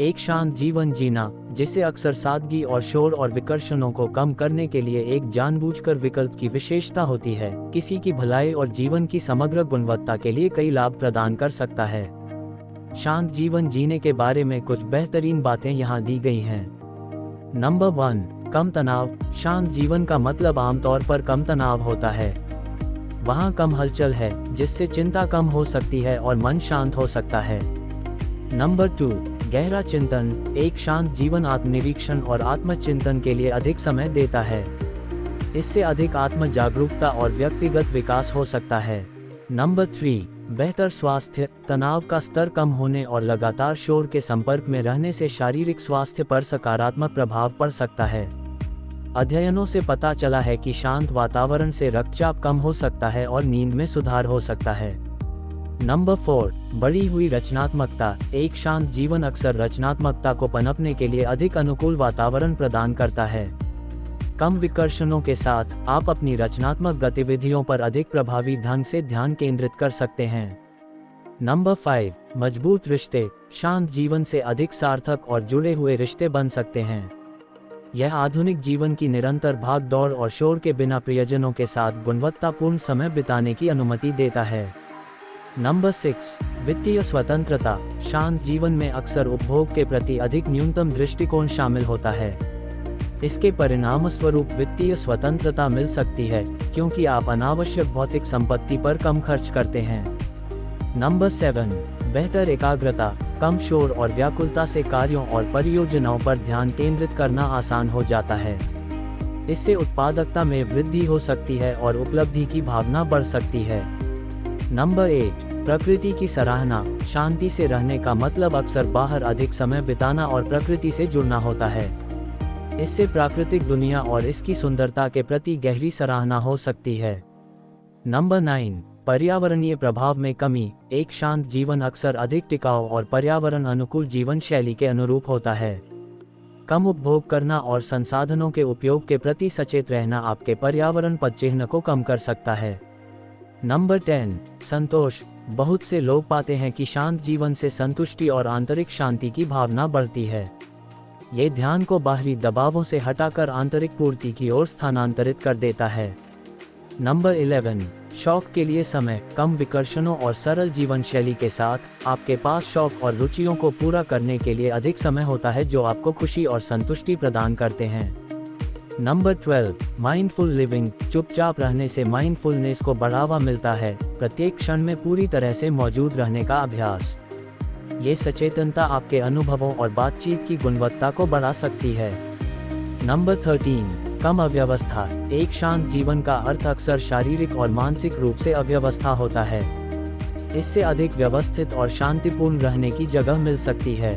एक शांत जीवन जीना, जिसे अक्सर सादगी और शोर और विकर्षणों को कम करने के लिए एक जानबूझकर विकल्प की विशेषता होती है, किसी की भलाई और जीवन की समग्र गुणवत्ता के लिए कई लाभ प्रदान कर सकता है। शांत जीवन जीने के बारे में कुछ बेहतरीन बातें यहाँ दी गई हैं। नंबर 1, कम तनाव। शांत जीवन का मतलब आमतौर पर कम तनाव होता है। वहाँ कम हलचल है, जिससे चिंता कम हो सकती है और मन शांत हो सकता है। नंबर 2, गहरा चिंतन। एक शांत जीवन आत्मनिरीक्षण और आत्मचिंतन के लिए अधिक समय देता है। इससे अधिक आत्म जागरूकता और व्यक्तिगत विकास हो सकता है। नंबर 3, बेहतर स्वास्थ्य। तनाव का स्तर कम होने और लगातार शोर के संपर्क में रहने से शारीरिक स्वास्थ्य पर सकारात्मक प्रभाव पड़ सकता है। अध्ययनों से पता चला है कि शांत वातावरण से रक्तचाप कम हो सकता है और नींद में सुधार हो सकता है। नंबर 4, बढ़ी हुई रचनात्मकता। एक शांत जीवन अक्सर रचनात्मकता को पनपने के लिए अधिक अनुकूल वातावरण प्रदान करता है। कम विकर्षणों के साथ आप अपनी रचनात्मक गतिविधियों पर अधिक प्रभावी ढंग से ध्यान केंद्रित कर सकते हैं। नंबर 5, मजबूत रिश्ते। शांत जीवन से अधिक सार्थक और जुड़े हुए रिश्ते बन सकते हैं। यह आधुनिक जीवन की निरंतर भाग-दौड़ और शोर के बिना प्रियजनों के साथ गुणवत्तापूर्ण समय बिताने की अनुमति देता है। नंबर 6, वित्तीय स्वतंत्रता। शांत जीवन में अक्सर उपभोग के प्रति अधिक न्यूनतम दृष्टिकोण शामिल होता है। इसके परिणामस्वरूप वित्तीय स्वतंत्रता मिल सकती है, क्योंकि आप अनावश्यक भौतिक संपत्ति पर कम खर्च करते हैं। नंबर 7, बेहतर एकाग्रता। कम शोर और व्याकुलता से कार्यों और परियोजनाओं पर ध्यान केंद्रित करना आसान हो जाता है। इससे उत्पादकता में वृद्धि हो सकती है और उपलब्धि की भावना बढ़ सकती है। नंबर 8, प्रकृति की सराहना। शांति से रहने का मतलब अक्सर बाहर अधिक समय बिताना और प्रकृति से जुड़ना होता है। इससे प्राकृतिक दुनिया और इसकी सुंदरता के प्रति गहरी सराहना हो सकती है। नंबर 9, पर्यावरणीय प्रभाव में कमी। एक शांत जीवन अक्सर अधिक टिकाऊ और पर्यावरण अनुकूल जीवन शैली के अनुरूप होता है। कम उपभोग करना और संसाधनों के उपयोग के प्रति सचेत रहना आपके पर्यावरण पदचिह्न को कम कर सकता है। नंबर 10, संतोष। बहुत से लोग पाते हैं कि शांत जीवन से संतुष्टि और आंतरिक शांति की भावना बढ़ती है। ये ध्यान को बाहरी दबावों से हटाकर आंतरिक पूर्ति की ओर स्थानांतरित कर देता है। नंबर 11, शौक के लिए समय। कम विकर्षणों और सरल जीवन शैली के साथ आपके पास शौक और रुचियों को पूरा करने के लिए अधिक समय होता है, जो आपको खुशी और संतुष्टि प्रदान करते हैं। Number 12, mindful living. चुपचाप रहने से माइंडफुलनेस को बढ़ावा मिलता है, प्रत्येक क्षण में पूरी तरह से मौजूद रहने का अभ्यास। ये सचेतनता आपके अनुभवों और बातचीत की गुणवत्ता को बढ़ा सकती है। नंबर 13, कम अव्यवस्था। एक शांत जीवन का अर्थ अक्सर शारीरिक और मानसिक रूप से अव्यवस्था होता है। इससे अधिक व्यवस्थित और शांतिपूर्ण रहने की जगह मिल सकती है।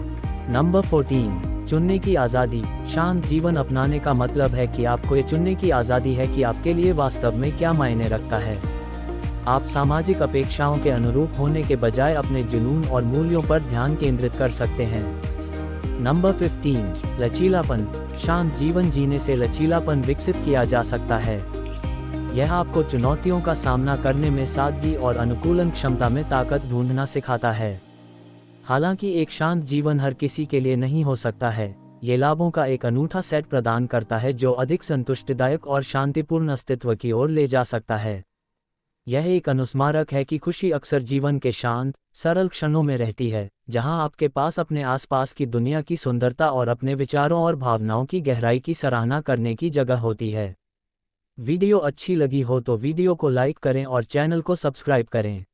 नंबर 14, चुनने की आज़ादी। शांत जीवन अपनाने का मतलब है कि आपको ये चुनने की आज़ादी है कि आपके लिए वास्तव में क्या मायने रखता है। आप सामाजिक अपेक्षाओं के अनुरूप होने के बजाय अपने जुनून और मूल्यों पर ध्यान केंद्रित कर सकते हैं। नंबर 15, लचीलापन। शांत जीवन जीने से लचीलापन विकसित किया जा सकता है। यह आपको चुनौतियों का सामना करने में सादगी और अनुकूलन क्षमता में ताकत ढूंढना सिखाता है। हालांकि एक शांत जीवन हर किसी के लिए नहीं हो सकता है, ये लाभों का एक अनूठा सेट प्रदान करता है जो अधिक संतुष्टिदायक और शांतिपूर्ण अस्तित्व की ओर ले जा सकता है। यह एक अनुस्मारक है कि खुशी अक्सर जीवन के शांत, सरल क्षणों में रहती है, जहां आपके पास अपने आसपास की दुनिया की सुंदरता और अपने विचारों और भावनाओं की गहराई की सराहना करने की जगह होती है। वीडियो अच्छी लगी हो तो वीडियो को लाइक करें और चैनल को सब्सक्राइब करें।